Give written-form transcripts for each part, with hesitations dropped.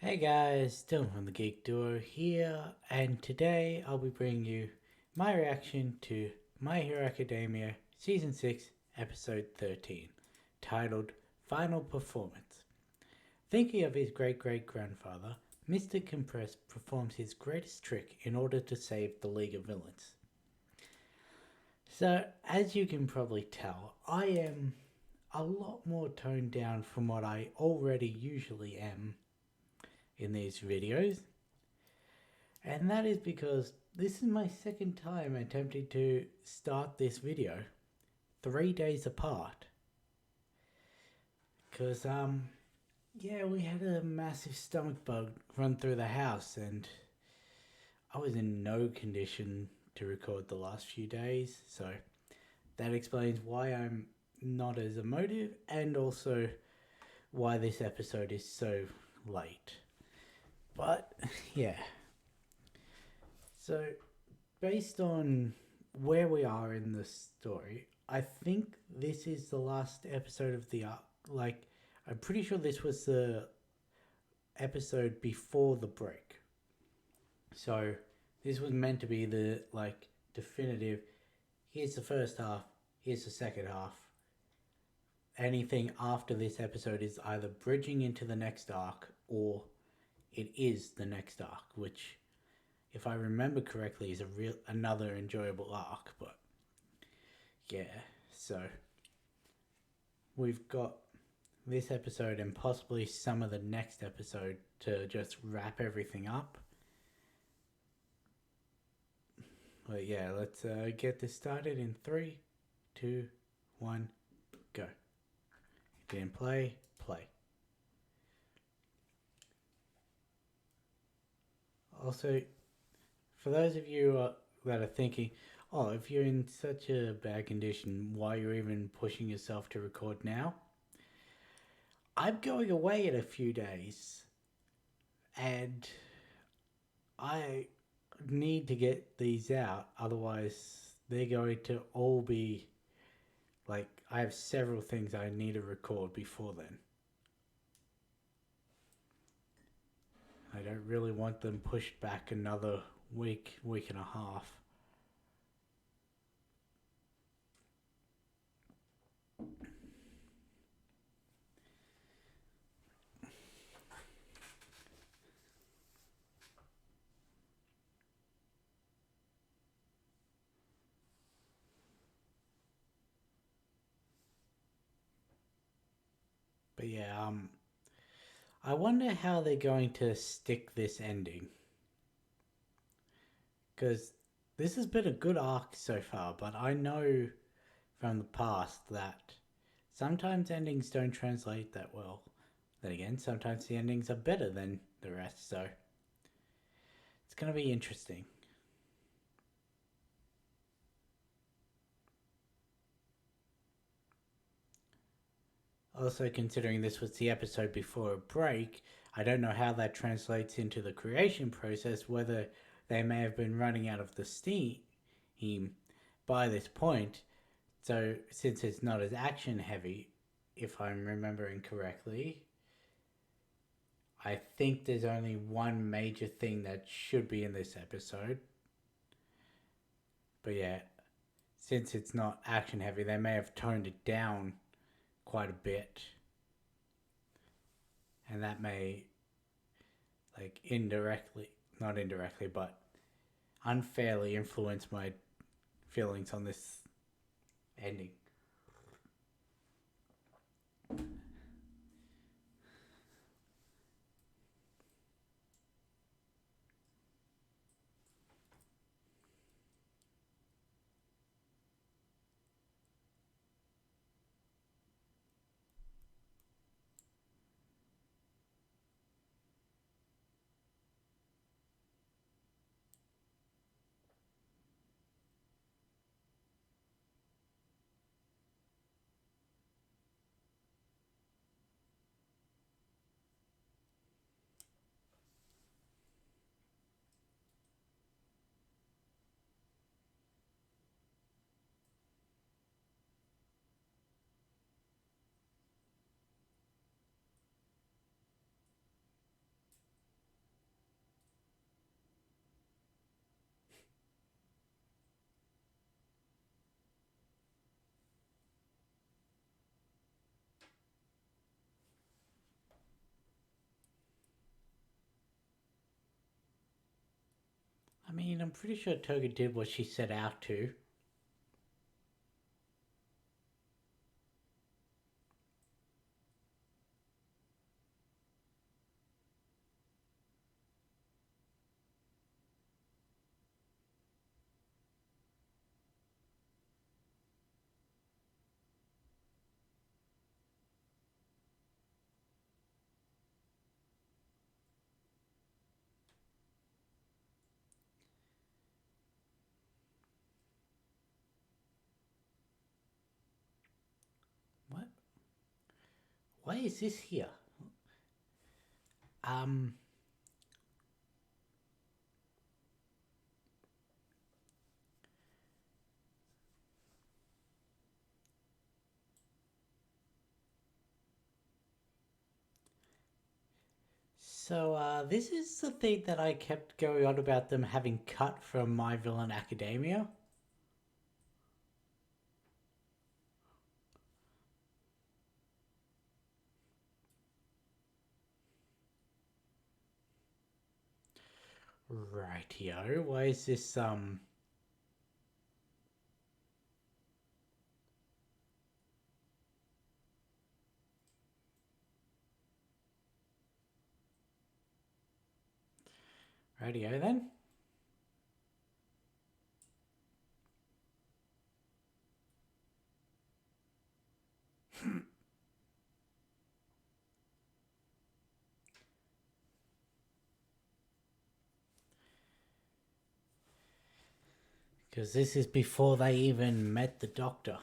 Hey guys, Dylan from the Geek Duo here, and today I'll be bringing you my reaction to My Hero Academia Season 6, Episode 13, titled Final Performance. Thinking of his great-great-grandfather, Mr. Compress performs his greatest trick in order to save the League of Villains. So, as you can probably tell, I am a lot more toned down from what I already usually am in these videos, and that is because this is my second time attempting to start this video 3 days apart, because yeah, we had a massive stomach bug run through the house and I was in no condition to record the last few days, so that explains why I'm not as emotive and also why this episode is so late. But yeah, so based on where we are in the story, I think this is the last episode of the arc. Like, I'm pretty sure this was the episode before the break. So this was meant to be the definitive. Here's the first half. Here's the second half. Anything after this episode is either bridging into the next arc or it is the next arc, which, if I remember correctly, is another enjoyable arc. But yeah, so we've got this episode and possibly some of the next episode to just wrap everything up. But yeah, let's get this started in 3, 2, 1, go. Didn't play. Also, for those of you that are thinking, oh, if you're in such a bad condition, why are you even pushing yourself to record now? I'm going away in a few days, and I need to get these out, otherwise they're going to all be like, I have several things I need to record before then. I don't really want them pushed back another week and a half. But yeah, I wonder how they're going to stick this ending. Because this has been a good arc so far, but I know from the past that sometimes endings don't translate that well. Then again, sometimes the endings are better than the rest, so it's going to be interesting. Also, considering this was the episode before a break, I don't know how that translates into the creation process, whether they may have been running out of the steam by this point. So, since it's not as action heavy, if I'm remembering correctly, I think there's only one major thing that should be in this episode. But yeah, since it's not action heavy, they may have toned it down quite a bit. And that may, not indirectly, but unfairly influence my feelings on this ending. mean, I'm pretty sure Toga did what she set out to. What? Why is this here? Um, this is the thing that I kept going on about them having cut from My Villain Academia. Rightio. Why is this, rightio then? Because this is before they even met the Doctor.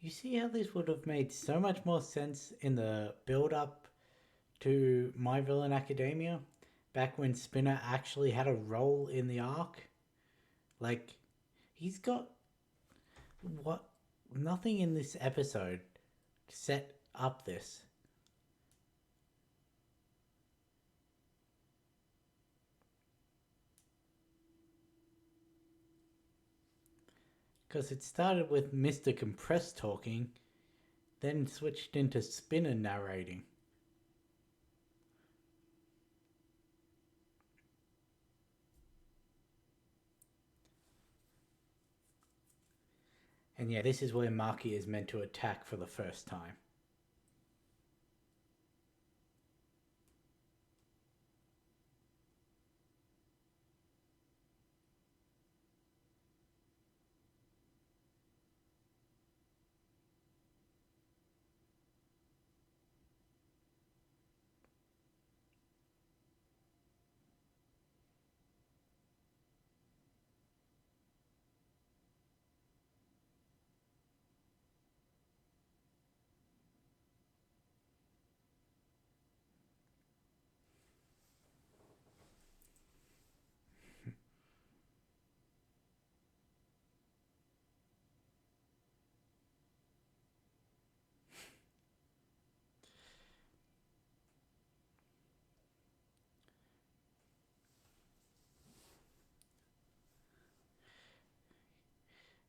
You see how this would have made so much more sense in the build up to My Villain Academia? Back when Spinner actually had a role in the arc? Like, he's got what? Nothing in this episode set up this. Because it started with Mr. Compress talking, then switched into Spinner narrating. And yeah, this is where Maki is meant to attack for the first time.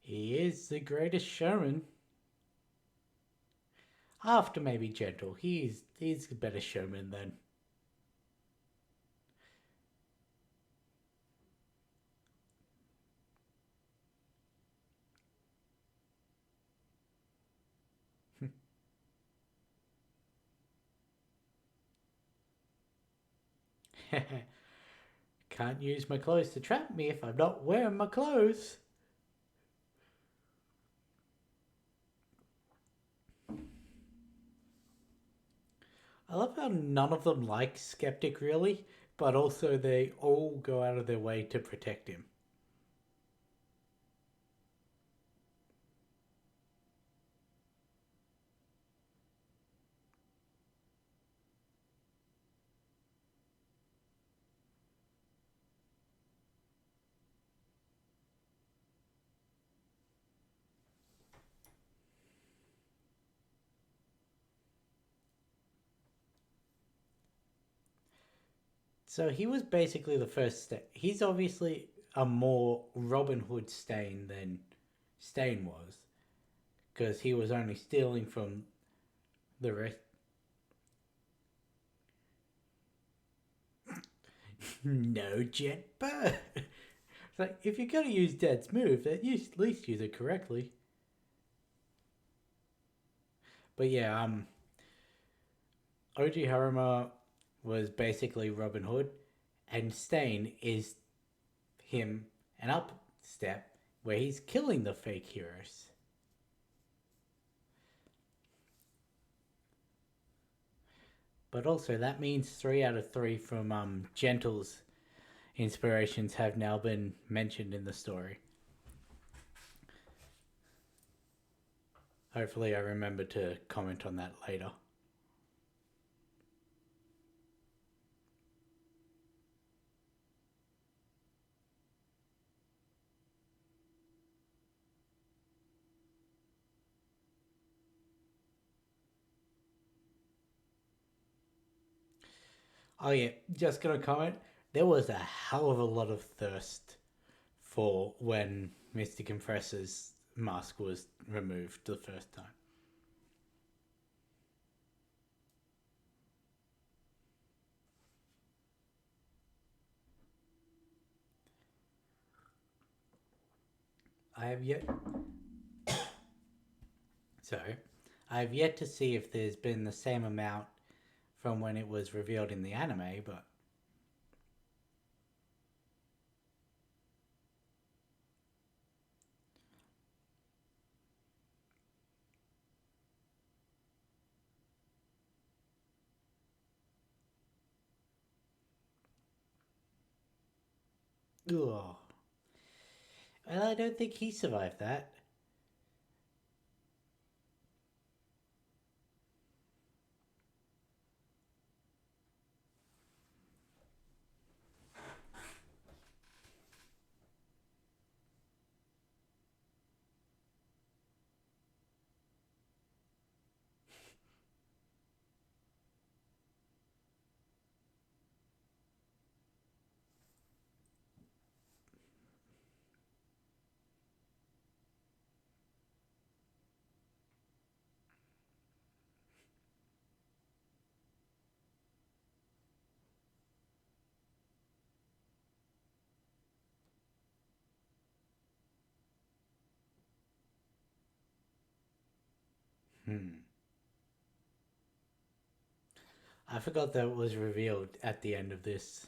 He is the greatest showman. After maybe Gentle, he's a better showman than. Can't use my clothes to trap me if I'm not wearing my clothes. I love how none of them like Skeptic really, but also they all go out of their way to protect him. So he was basically the first step. He's obviously a more Robin Hood Stain than Stain was, because he was only stealing from the rest. No jet bird. It's like if you're gonna use Dad's move, at least use it correctly. But yeah, OG Harima was basically Robin Hood, and Stain is him an up step where he's killing the fake heroes. But also that means 3 out of 3 from Gentle's inspirations have now been mentioned in the story. Hopefully, I remember to comment on that later. Oh yeah, just gonna comment. There was a hell of a lot of thirst for when Mr. Compressor's mask was removed the first time. I have yet so I have yet to see if there's been the same amount from when it was revealed in the anime, but ugh. Well, I don't think he survived that. Hmm. I forgot that it was revealed at the end of this.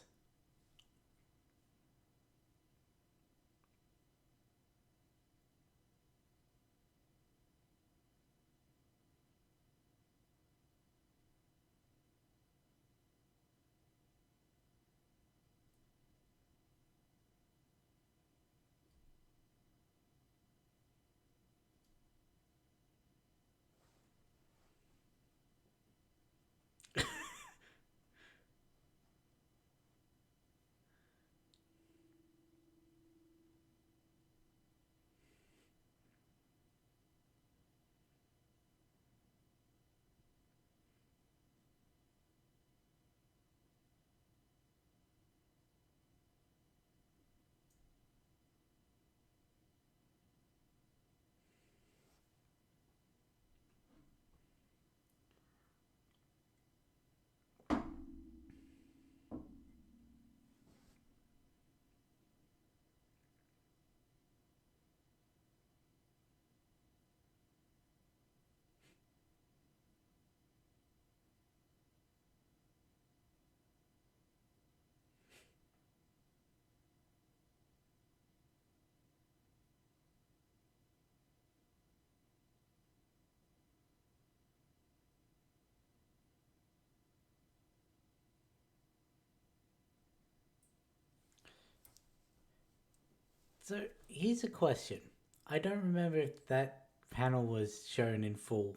So here's a question. I don't remember if that panel was shown in full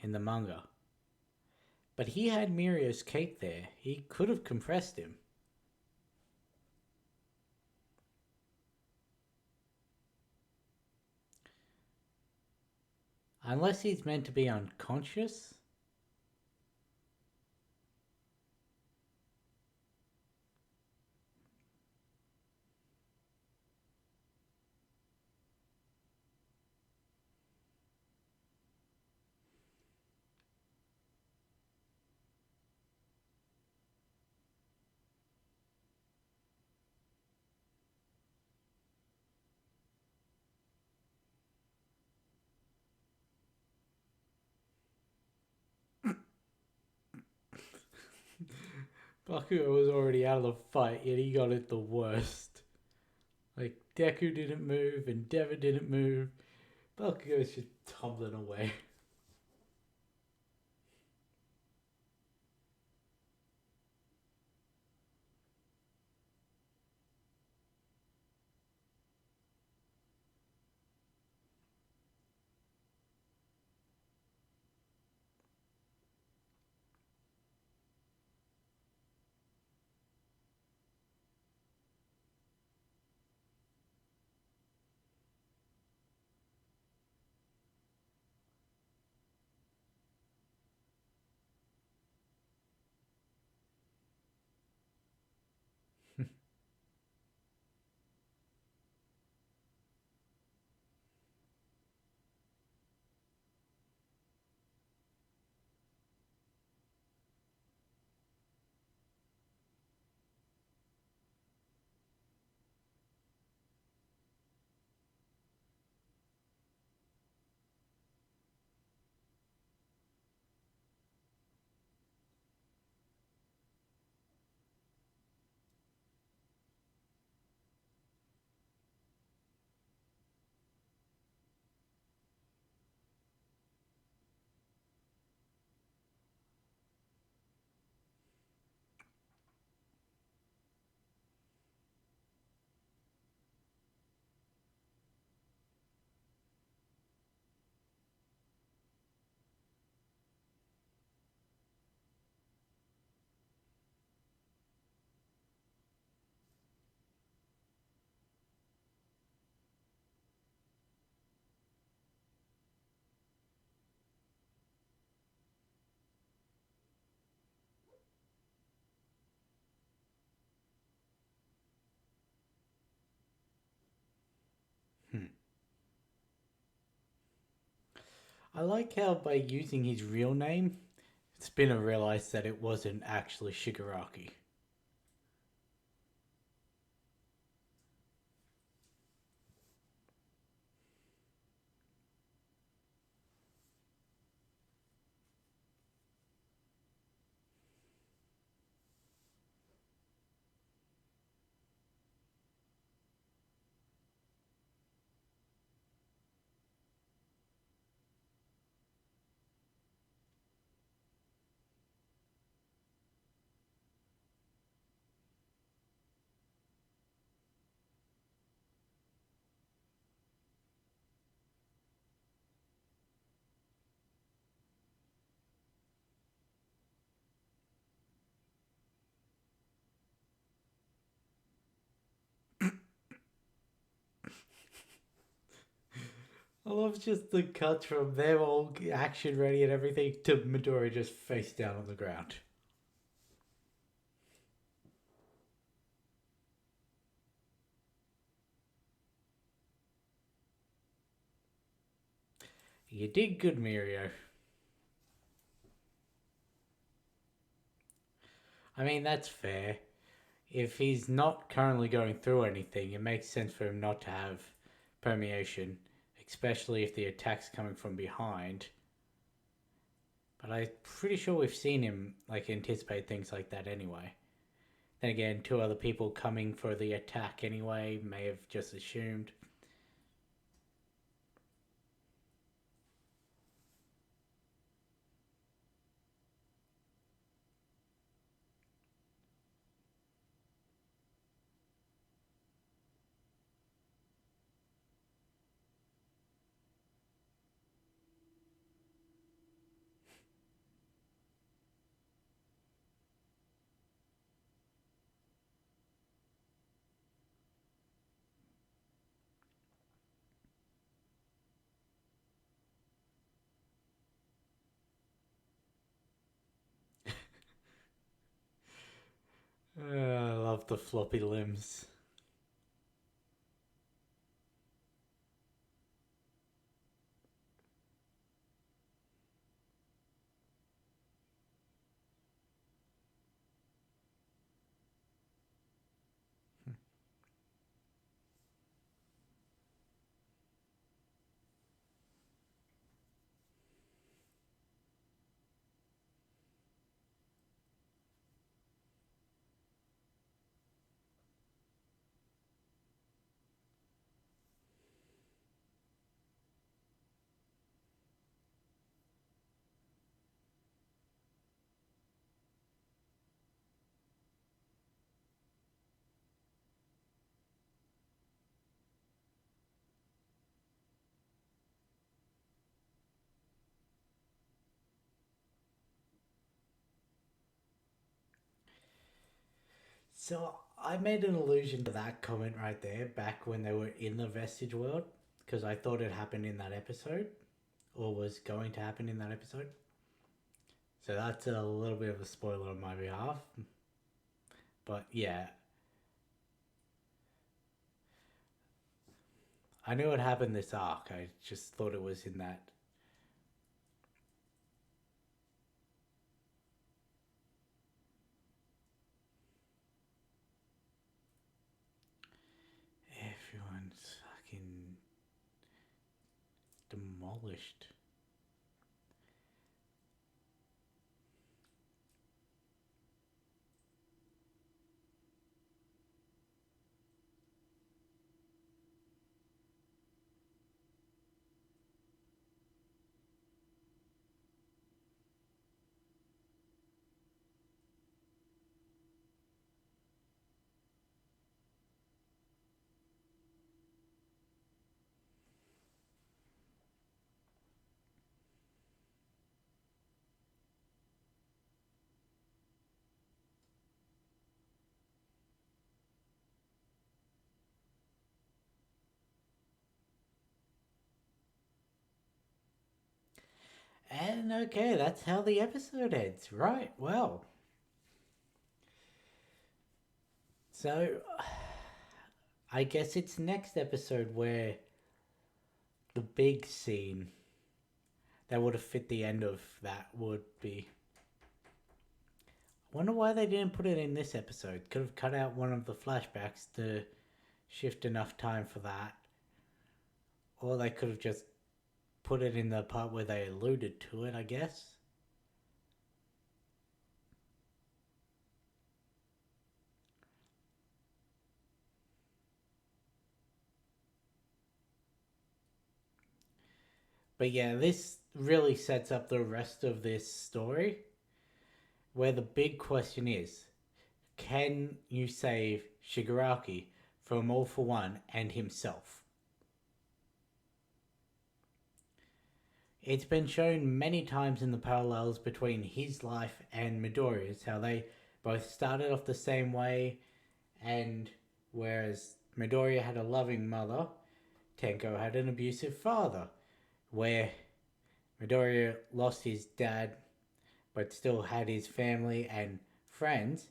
in the manga, but he had Mirio's cape there. He could have compressed him. Unless he's meant to be unconscious. Bakugo was already out of the fight, yet he got it the worst. Like, Deku didn't move and Deva didn't move. Bakugo's just tumbling away. I like how by using his real name, Spinner realized that it wasn't actually Shigaraki. I love just the cuts from them all action ready and everything to Midori just face down on the ground. You did good, Mirio. I mean, that's fair. If he's not currently going through anything, it makes sense for him not to have permeation, especially if the attack's coming from behind. But I'm pretty sure we've seen him like anticipate things like that anyway. Then again, two other people coming for the attack anyway may have just assumed. I love the floppy limbs. So I made an allusion to that comment right there back when they were in the vestige world because I thought it happened in that episode or was going to happen in that episode. So that's a little bit of a spoiler on my behalf. But yeah, I knew it happened this arc. I just thought it was in that. Everyone's fucking demolished. And okay, that's how the episode ends. Right, well. So, I guess it's next episode where the big scene that would have fit the end of that would be. I wonder why they didn't put it in this episode. Could have cut out one of the flashbacks to shift enough time for that. Or they could have just put it in the part where they alluded to it, I guess. But yeah, this really sets up the rest of this story. Where the big question is, can you save Shigaraki from All For One and himself? It's been shown many times in the parallels between his life and Midoriya's, how they both started off the same way, and whereas Midoriya had a loving mother, Tenko had an abusive father, where Midoriya lost his dad but still had his family and friends.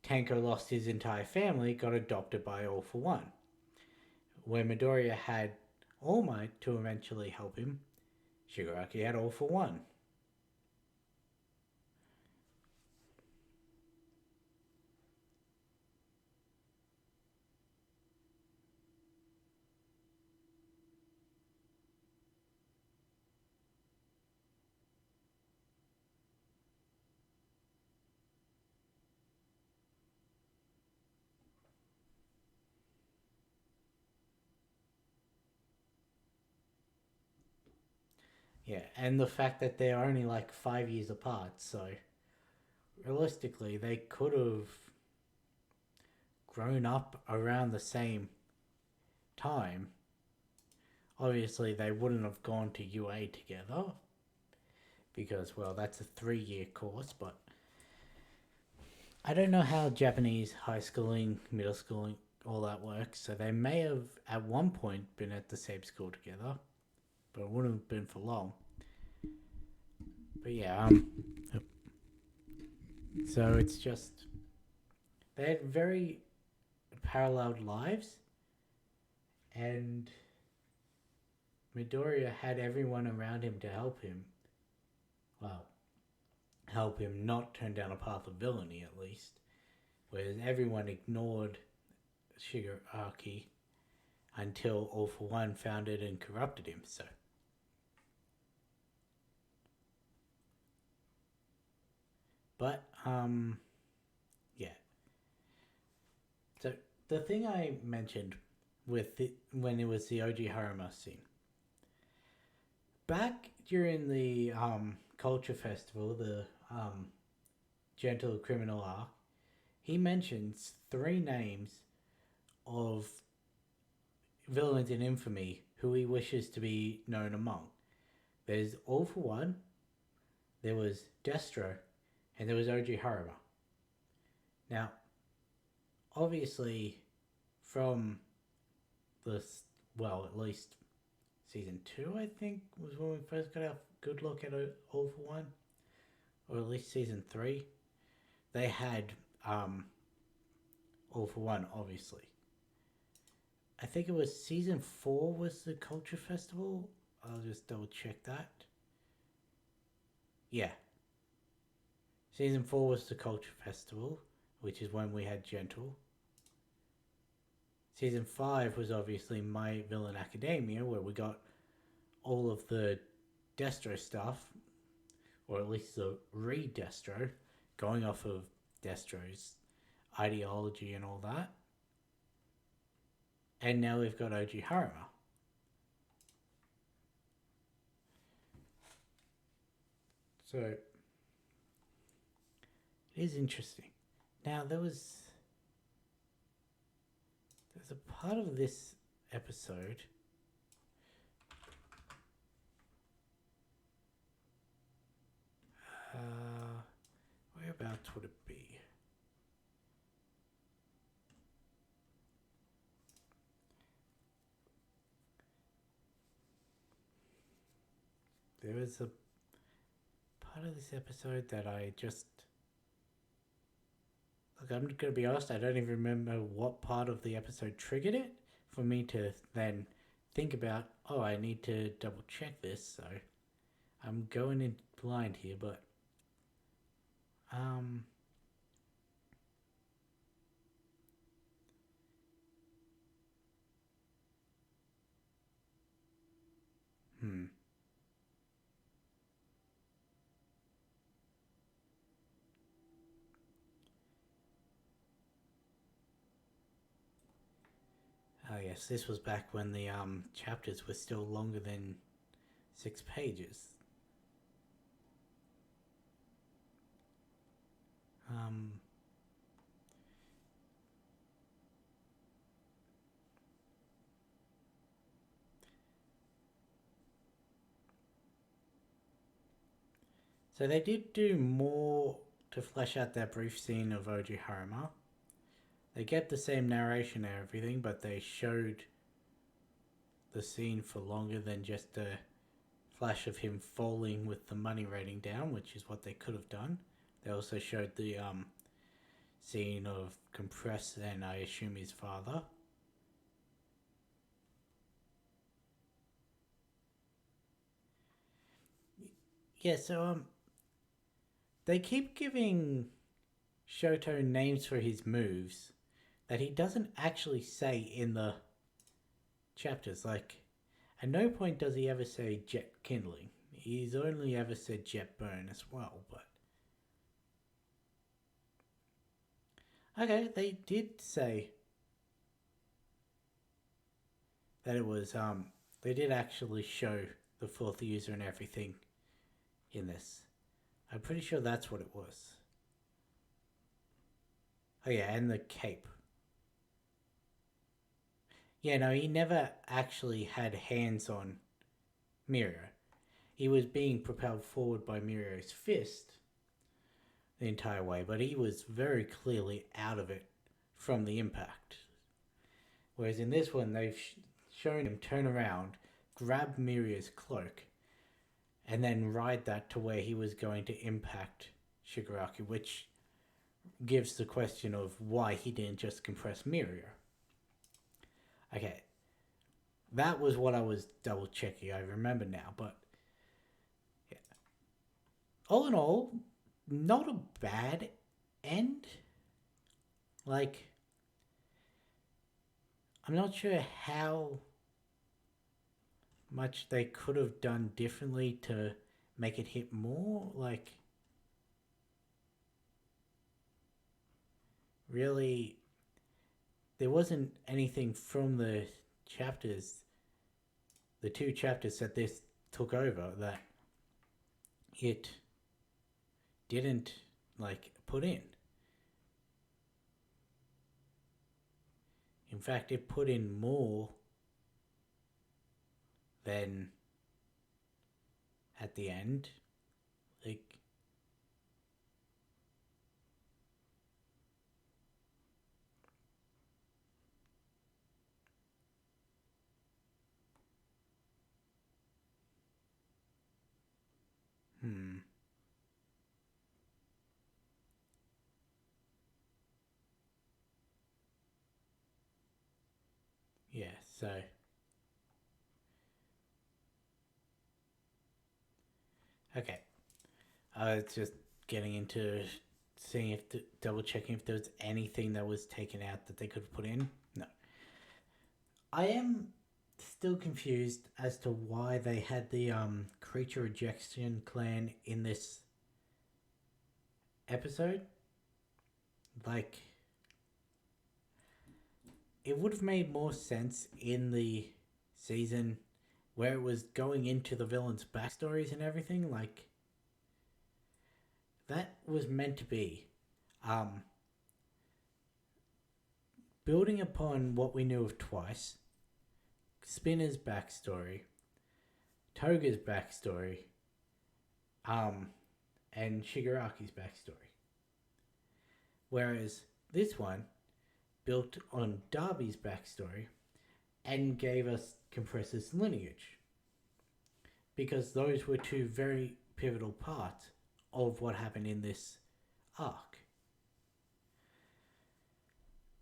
Tenko lost his entire family, got adopted by All For One. Where Midoriya had All Might to eventually help him, Shigaraki had All For One. Yeah, and the fact that they're only like 5 years apart, so realistically, they could have grown up around the same time. Obviously, they wouldn't have gone to UA together because, well, that's a 3 year course, but I don't know how Japanese high schooling, middle schooling, all that works. So they may have at one point been at the same school together, but it wouldn't have been for long. But yeah, so it's just they had very paralleled lives, and Midoriya had everyone around him to help him. Well, help him not turn down a path of villainy, at least. Whereas everyone ignored Shigaraki until All for One found it and corrupted him. So, but yeah. So the thing I mentioned with it when it was the OG Haruma scene back during the culture festival, the gentle criminal arc, he mentions three names of villains in infamy who he wishes to be known among. There's All for One, there was Destro, and there was OG Haruma. Now, obviously, from the, well, at least season 2, I think, was when we first got a good look at All for One, or at least season 3. They had All for One, obviously. I think it was season 4 was the Culture Festival. I'll just double check that. Yeah. Season 4 was the Culture Festival, which is when we had Gentle. Season 5 was obviously My Villain Academia, where we got all of the Destro stuff, or at least the re-Destro, going off of Destro's ideology and all that. And now we've got OG Haruma. So, it is interesting. Now, there's a part of this episode whereabouts would it be? There was a part of this episode that I just... Look, I'm going to be honest, I don't even remember what part of the episode triggered it for me to then think about, oh, I need to double check this, so I'm going in blind here, but Oh yes, this was back when the chapters were still longer than 6 pages. So they did do more to flesh out that brief scene of OG Haruma. They kept the same narration and everything, but they showed the scene for longer than just a flash of him falling with the money raining down, which is what they could have done. They also showed the scene of Compress and I assume his father. Yeah, so they keep giving Shoto names for his moves that he doesn't actually say in the chapters. Like, at no point does he ever say Jet Kindling. He's only ever said Jet Burn as well, but... Okay, they did say that it was, they did actually show the fourth user and everything in this. I'm pretty sure that's what it was. Oh yeah, and the cape. Yeah, no, he never actually had hands on Mirio. He was being propelled forward by Mirio's fist the entire way, but he was very clearly out of it from the impact. Whereas in this one, they've shown him turn around, grab Mirio's cloak, and then ride that to where he was going to impact Shigaraki, which gives the question of why he didn't just compress Miria. Okay, that was what I was double checking. I remember now, but yeah. All in all, not a bad end. Like, I'm not sure how much they could have done differently to make it hit more. Like, really, there wasn't anything from chapters, the two chapters that this took over, that it didn't like put in. In fact, it put in more than at the end. Like, hmm. Yeah, so. Okay. It's just getting into seeing if double checking if there was anything that was taken out that they could have put in. No. I am still confused as to why they had the creature ejection clan in this episode. Like, it would have made more sense in the season where it was going into the villains' backstories and everything. Like, that was meant to be. Um, Building upon what we knew of Twice, Spinner's backstory, Toga's backstory, um, and Shigaraki's backstory. Whereas this one built on Darby's backstory and gave us Compress's lineage. Because those were two very pivotal parts of what happened in this arc.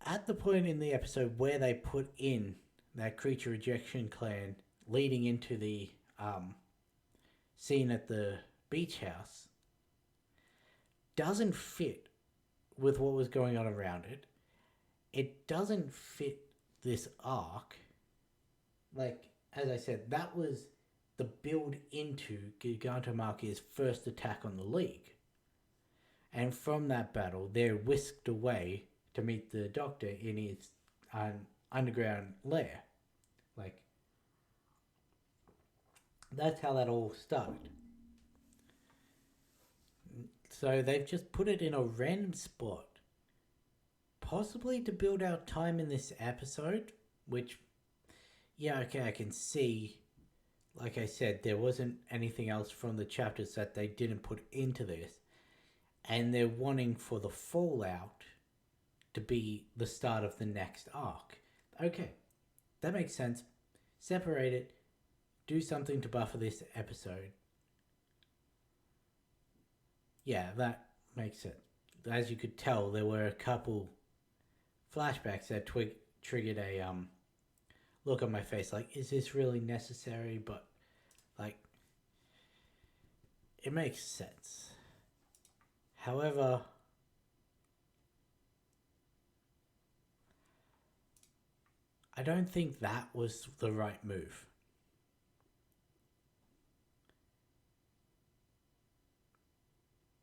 At the point in the episode where they put in that creature ejection clan leading into the scene at the beach house, doesn't fit with what was going on around it. It doesn't fit this arc. Like, as I said, that was the build into Gigantomachia's first attack on the League. And from that battle, they're whisked away to meet the Doctor in his underground lair. Like, that's how that all started. So they've just put it in a random spot. Possibly to build out time in this episode, which, yeah, okay, I can see. Like I said, there wasn't anything else from the chapters that they didn't put into this. And they're wanting for the fallout to be the start of the next arc. Okay, that makes sense. Separate it. Do something to buffer this episode. Yeah, that makes sense. As you could tell, there were a couple flashbacks that triggered a look on my face like, is this really necessary? But, like, it makes sense. However, I don't think that was the right move.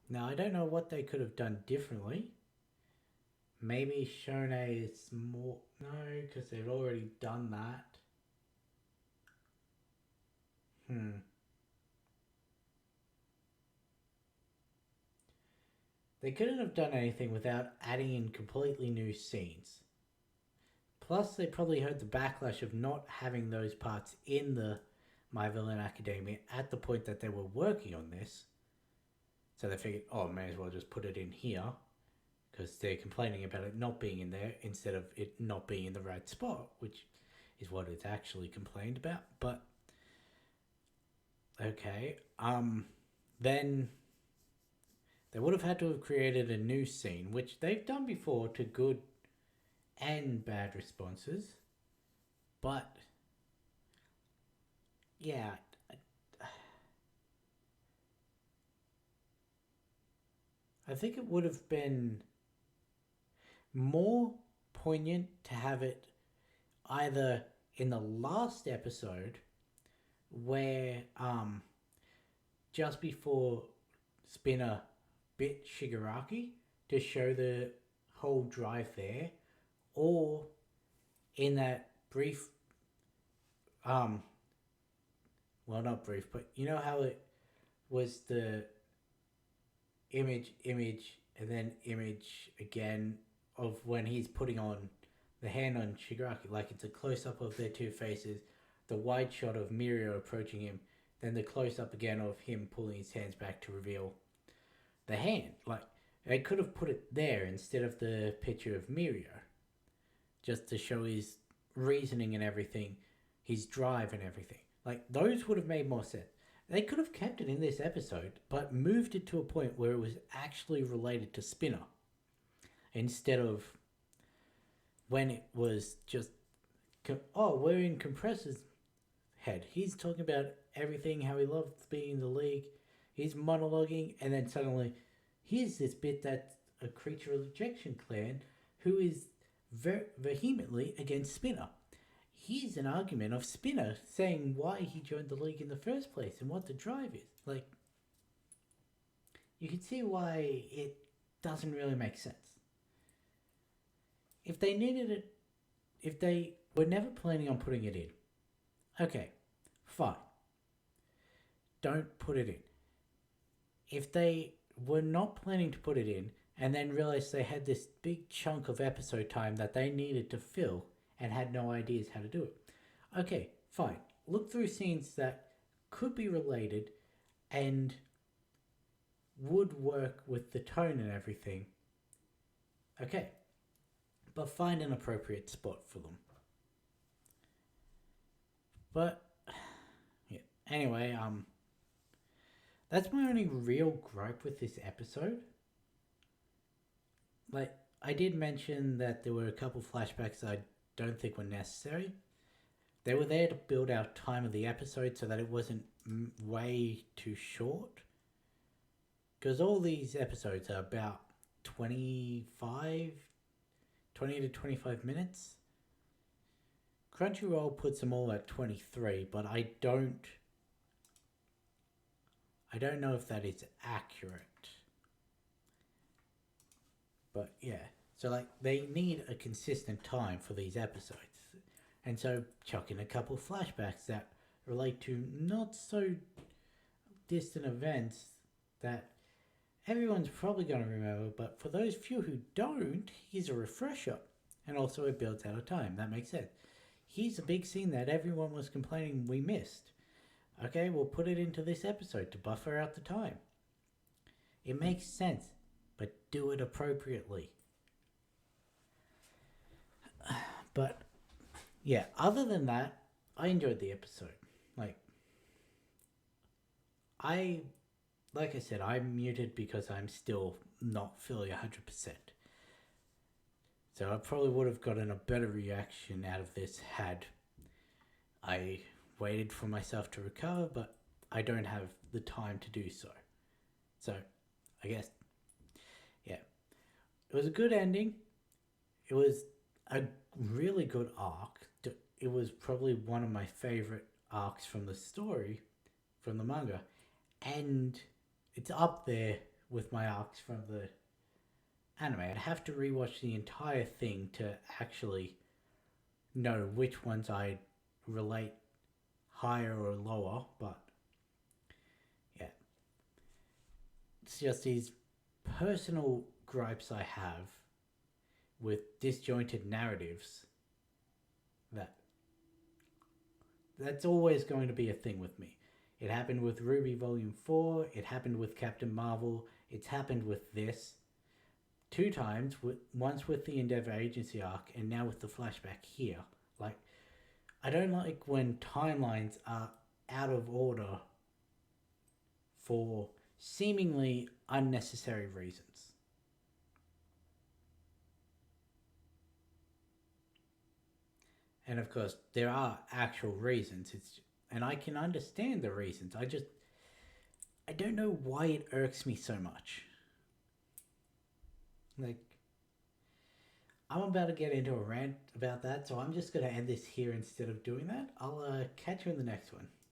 Now, I don't know what they could have done differently. Maybe Shone is more... No, because they've already done that. They couldn't have done anything without adding in completely new scenes. Plus, they probably heard the backlash of not having those parts in the My Villain Academia at the point that they were working on this. So they figured, oh, may as well just put it in here, because they're complaining about it not being in there instead of it not being in the right spot, which is what it's actually complained about. But okay, then They would have had to have created a new scene, which they've done before to good and bad responses. But yeah, I think it would have been more poignant to have it either in the last episode where just before Spinner bit Shigaraki to show the whole drive there, or in that brief well, not brief, but you know how it was the image and then image again of when he's putting on the hand on Shigaraki, like it's a close up of their two faces, the wide shot of Mirio approaching him, then the close up again of him pulling his hands back to reveal the hand. Like they could have put it there instead of the picture of Mirio, just to show his reasoning and everything, his drive and everything. Like those would have made more sense. They could have kept it in this episode, but moved it to a point where it was actually related to Spinner, instead of when it was just, oh, we're in Compressor's head. He's talking about everything, how he loves being in the league. He's monologuing, and then suddenly, here's this bit that's a creature rejection clan who is vehemently against Spinner. Here's an argument of Spinner saying why he joined the league in the first place and what the drive is. Like, you can see why it doesn't really make sense. If they needed it, if they were never planning on putting it in, okay, fine. Don't put it in. If they were not planning to put it in and then realized they had this big chunk of episode time that they needed to fill and had no ideas how to do it, okay, fine. Look through scenes that could be related and would work with the tone and everything. Okay, but find an appropriate spot for them. But yeah, anyway, that's my only real gripe with this episode. Like, I did mention that there were a couple flashbacks I don't think were necessary. They were there to build out time of the episode so that it wasn't way too short. Because all these episodes are about 20 to 25 minutes. Crunchyroll puts them all at 23, but I don't know if that is accurate. But yeah, so like they need a consistent time for these episodes. And so chuck in a couple flashbacks that relate to not so distant events that everyone's probably going to remember, but for those few who don't, here's a refresher. And also it builds out of time. That makes sense. Here's a big scene that everyone was complaining we missed. Okay, we'll put it into this episode to buffer out the time. It makes sense, but do it appropriately. But yeah, other than that, I enjoyed the episode. Like I said, I'm muted because I'm still not feeling 100%. So I probably would have gotten a better reaction out of this had I waited for myself to recover, but I don't have the time to do so. So, I guess, yeah. It was a good ending. It was a really good arc. It was probably one of my favorite arcs from the story, from the manga. And it's up there with my arcs from the anime. I'd have to rewatch the entire thing to actually know which ones I relate higher or lower, but yeah. It's just these personal gripes I have with disjointed narratives that's always going to be a thing with me. It happened with Ruby Volume 4, it happened with Captain Marvel, it's happened with this 2 times, once with the Endeavor Agency arc, and now with the flashback here. Like, I don't like when timelines are out of order for seemingly unnecessary reasons. And of course, there are actual reasons. And I can understand the reasons. I don't know why it irks me so much. Like, I'm about to get into a rant about that, so I'm just gonna end this here instead of doing that. I'll catch you in the next one.